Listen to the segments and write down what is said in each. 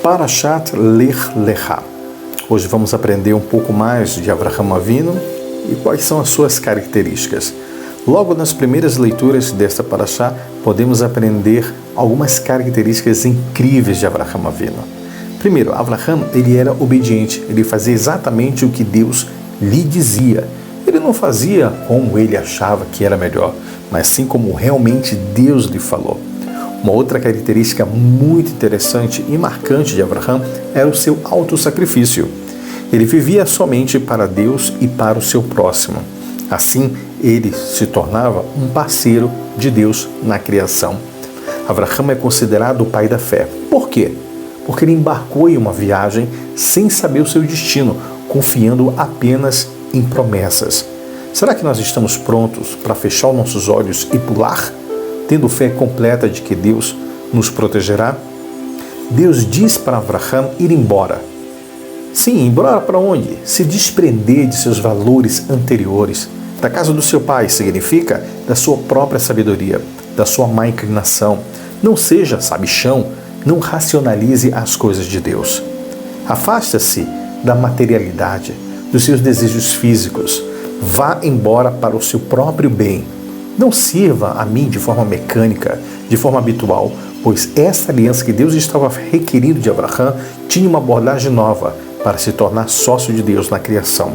Parashat Lech Lecha. Hoje vamos aprender um pouco mais de Avraham Avinu e quais são as suas características. Logo nas primeiras leituras desta Parashá, podemos aprender algumas características incríveis de Avraham Avinu. Primeiro, Avraham, ele era obediente, ele fazia exatamente o que Deus lhe dizia. Ele não fazia como ele achava que era melhor, mas sim como realmente Deus lhe falou. Uma outra característica muito interessante e marcante de Avraham era o seu autossacrifício. Ele vivia somente para Deus e para o seu próximo. Assim, ele se tornava um parceiro de Deus na criação. Avraham é considerado o pai da fé. Por quê? Porque ele embarcou em uma viagem sem saber o seu destino, confiando apenas em promessas. Será que nós estamos prontos para fechar os nossos olhos e pular, tendo fé completa de que Deus nos protegerá? Deus diz para Avraham ir embora. Sim, embora para onde? Se desprender de seus valores anteriores. Da casa do seu pai significa da sua própria sabedoria, da sua má inclinação. Não seja sabichão, não racionalize as coisas de Deus. Afasta-se da materialidade, dos seus desejos físicos. Vá embora para o seu próprio bem. Não sirva a mim de forma mecânica, de forma habitual, pois essa aliança que Deus estava requerindo de Avraham tinha uma abordagem nova para se tornar sócio de Deus na criação.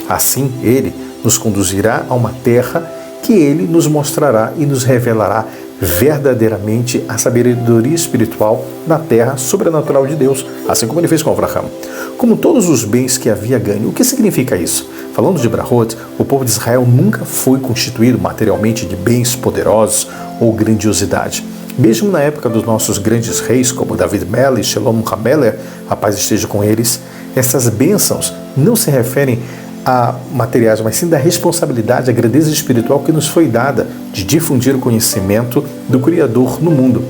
Assim, ele nos conduzirá a uma terra que ele nos mostrará e nos revelará verdadeiramente a sabedoria espiritual na terra sobrenatural de Deus, assim como ele fez com Avraham. Como todos os bens que havia ganho. O que significa isso? Falando de Brahot, o povo de Israel nunca foi constituído materialmente de bens poderosos ou grandiosidade. Mesmo na época dos nossos grandes reis, como David Melech e Shalom Hameler, a paz esteja com eles, essas bênçãos não se referem a materiais, mas sim da responsabilidade, a grandeza espiritual que nos foi dada de difundir o conhecimento do Criador no mundo.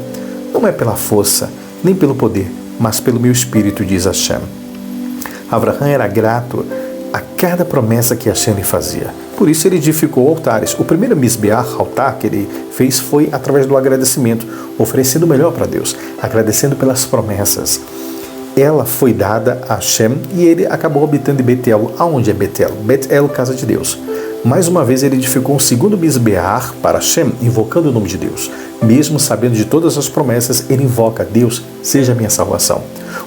Não é pela força, nem pelo poder, mas pelo meu espírito, diz Hashem. Avraham era grato a cada promessa que Hashem lhe fazia. Por isso ele edificou altares. O primeiro Mizbeach, altar, que ele fez foi através do agradecimento, oferecendo o melhor para Deus, agradecendo pelas promessas. Ela foi dada a Hashem e ele acabou habitando em Betel. Aonde é Betel? Betel, casa de Deus. Mais uma vez ele edificou um segundo Mizbeach para Hashem, invocando o nome de Deus. Mesmo sabendo de todas as promessas, ele invoca: Deus, seja a minha salvação.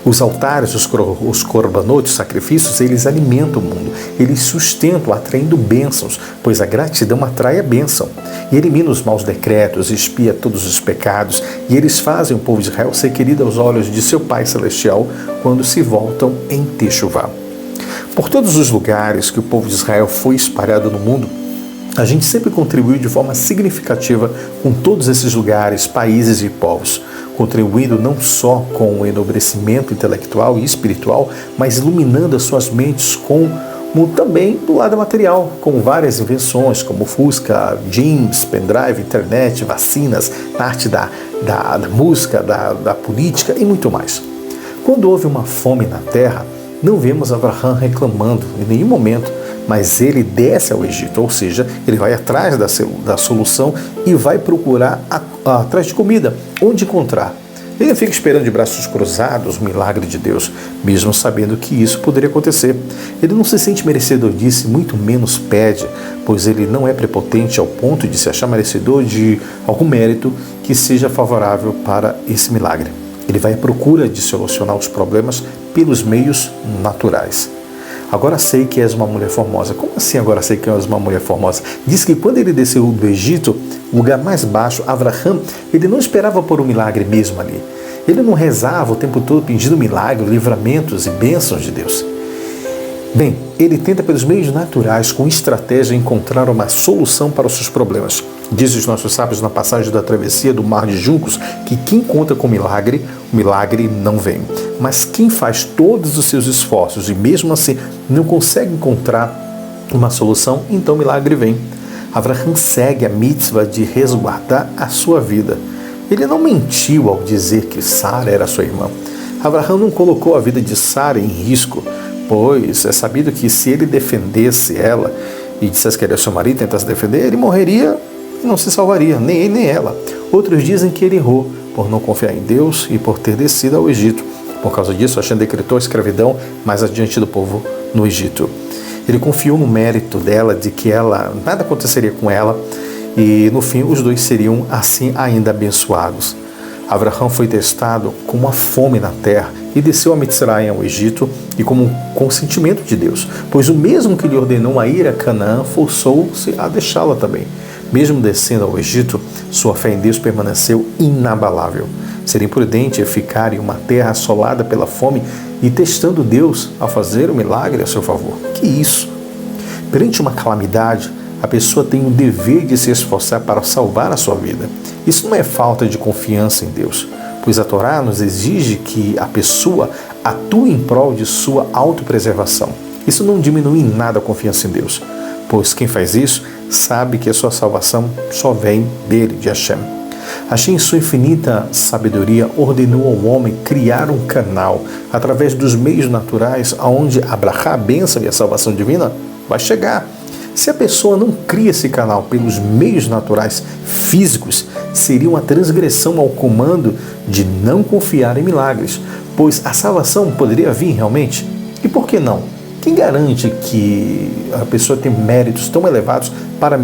Os altares, os korbanot, os sacrifícios, eles alimentam o mundo, eles sustentam, atraindo bênçãos, pois a gratidão atrai a bênção. E elimina os maus decretos, expia todos os pecados, e eles fazem o povo de Israel ser querido aos olhos de seu Pai Celestial quando se voltam em Teshuvá. Por todos os lugares que o povo de Israel foi espalhado no mundo, a gente sempre contribuiu de forma significativa com todos esses lugares, países e povos, contribuindo não só com o enobrecimento intelectual e espiritual, mas iluminando as suas mentes também do lado material, com várias invenções como Fusca, jeans, pendrive, internet, vacinas, arte da música, da política e muito mais. Quando houve uma fome na terra, não vemos Avraham reclamando em nenhum momento, mas ele desce ao Egito, ou seja, ele vai atrás da solução e vai procurar atrás de comida, onde encontrar. Ele fica esperando de braços cruzados o milagre de Deus, mesmo sabendo que isso poderia acontecer. Ele não se sente merecedor disso, muito menos pede, pois ele não é prepotente ao ponto de se achar merecedor de algum mérito que seja favorável para esse milagre. Ele vai à procura de solucionar os problemas pelos meios naturais. Agora sei que és uma mulher formosa. Como assim agora sei que és uma mulher formosa? Diz que quando ele desceu do Egito, o lugar mais baixo, Avraham, ele não esperava por um milagre mesmo ali. Ele não rezava o tempo todo pedindo milagres, livramentos e bênçãos de Deus. Bem, ele tenta pelos meios naturais, com estratégia, encontrar uma solução para os seus problemas. Diz os nossos sábios na passagem da travessia do Mar de Juncos que quem conta com milagre, o milagre não vem. Mas quem faz todos os seus esforços e mesmo assim não consegue encontrar uma solução, então o milagre vem. Avraham segue a mitzvah de resguardar a sua vida. Ele não mentiu ao dizer que Sara era sua irmã. Avraham não colocou a vida de Sara em risco, pois é sabido que se ele defendesse ela e dissesse que ele é seu marido e tentasse defender, ele morreria e não se salvaria, nem ele nem ela. Outros dizem que ele errou por não confiar em Deus e por ter descido ao Egito. Por causa disso, Hashem decretou a escravidão mais adiante do povo no Egito. Ele confiou no mérito dela, de que nada aconteceria com ela, e no fim os dois seriam assim ainda abençoados. Abraão foi testado com uma fome na terra e desceu a Mitzraim, ao Egito, e como consentimento de Deus, pois o mesmo que lhe ordenou a ir a Canaã forçou-se a deixá-la também. Mesmo descendo ao Egito, sua fé em Deus permaneceu inabalável. Seria imprudente ficar em uma terra assolada pela fome e testando Deus ao fazer o milagre a seu favor. Que isso? Perante uma calamidade, a pessoa tem o dever de se esforçar para salvar a sua vida. Isso não é falta de confiança em Deus, pois a Torá nos exige que a pessoa atue em prol de sua autopreservação. Isso não diminui em nada a confiança em Deus, pois quem faz isso sabe que a sua salvação só vem dele, de Hashem. Hashem, em sua infinita sabedoria, ordenou ao homem criar um canal através dos meios naturais aonde a brachá, a bênção e a salvação divina vai chegar. Se a pessoa não cria esse canal pelos meios naturais físicos, seria uma transgressão ao comando de não confiar em milagres, pois a salvação poderia vir realmente. E por que não? Quem garante que a pessoa tem méritos tão elevados para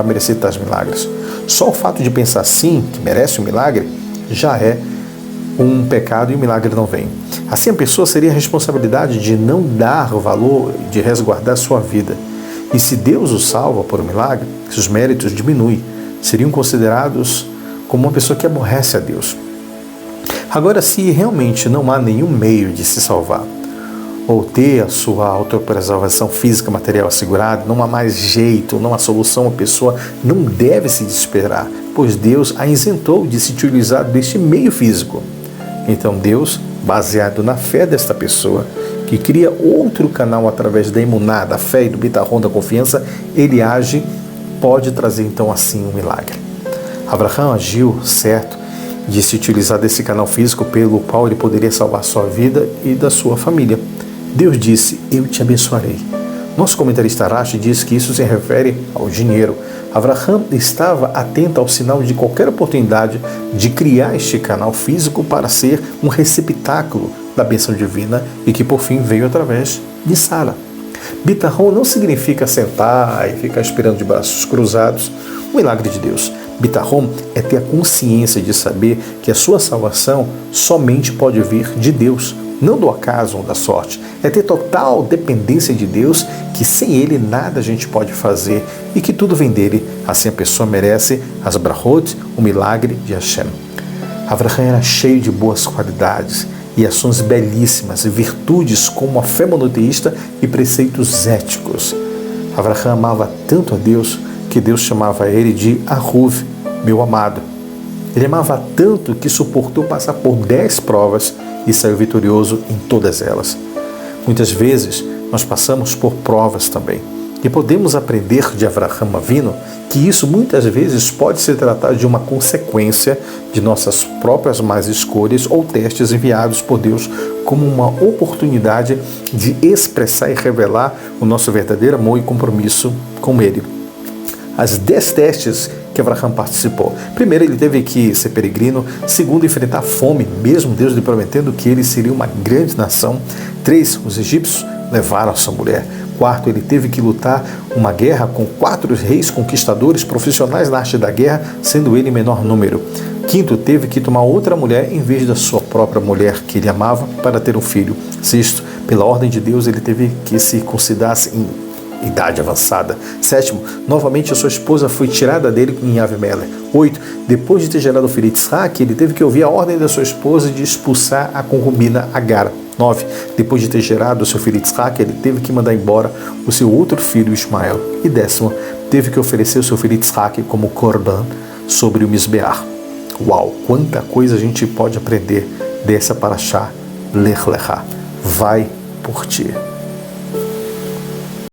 merecer tais milagres? Só o fato de pensar sim, que merece um milagre, já é um pecado e o milagre não vem. Assim a pessoa seria a responsabilidade de não dar o valor, de resguardar sua vida. E se Deus o salva por um milagre, seus méritos diminuem, seriam considerados como uma pessoa que aborrece a Deus. Agora, se realmente não há nenhum meio de se salvar, ou ter a sua autopreservação física, material assegurada, não há mais jeito, não há solução, a pessoa não deve se desesperar, pois Deus a isentou de se utilizar deste meio físico. Então Deus, baseado na fé desta pessoa, que cria outro canal através da emuná, da fé e do bitachon, da confiança, ele age, pode trazer então assim um milagre. Abraão agiu certo de se utilizar desse canal físico pelo qual ele poderia salvar sua vida e da sua família. Deus disse, eu te abençoarei. Nosso comentarista Rashi diz que isso se refere ao dinheiro. Abraão estava atento ao sinal de qualquer oportunidade de criar este canal físico para ser um receptáculo da bênção divina e que por fim veio através de Sara. Bitachon não significa sentar e ficar esperando de braços cruzados o milagre de Deus. Bitachon é ter a consciência de saber que a sua salvação somente pode vir de Deus, não do acaso ou da sorte. É ter total dependência de Deus, que sem Ele nada a gente pode fazer e que tudo vem dele. Assim a pessoa merece as brachot, o milagre de Hashem. Abraão era cheio de boas qualidades e ações belíssimas, virtudes como a fé monoteísta e preceitos éticos. Abraão amava tanto a Deus que Deus chamava ele de Ahuv, meu amado. Ele amava tanto que suportou passar por 10 provas e saiu vitorioso em todas elas. Muitas vezes nós passamos por provas também. E podemos aprender de Avraham Avinu que isso muitas vezes pode se tratar de uma consequência de nossas próprias más escolhas ou testes enviados por Deus como uma oportunidade de expressar e revelar o nosso verdadeiro amor e compromisso com Ele. As 10 testes que Avraham participou. Primeiro, ele teve que ser peregrino. Segundo, enfrentar a fome, mesmo Deus lhe prometendo que ele seria uma grande nação. 3, os egípcios levaram a sua mulher. 4, ele teve que lutar uma guerra com 4 reis conquistadores profissionais na arte da guerra, sendo ele em menor número. 5, teve que tomar outra mulher em vez da sua própria mulher que ele amava para ter um filho. 6, pela ordem de Deus, ele teve que se circuncidar em idade avançada. 7, novamente a sua esposa foi tirada dele em Avimelech. 8, depois de ter gerado o filho Yitzhak, ele teve que ouvir a ordem da sua esposa de expulsar a concubina Agar. 9, depois de ter gerado o seu filho Yitzhak, ele teve que mandar embora o seu outro filho Ismael. E 10, teve que oferecer o seu filho Yitzhak como korban sobre o Misbeach. Uau, quanta coisa a gente pode aprender dessa parashá Lech Lechá. Vai por ti.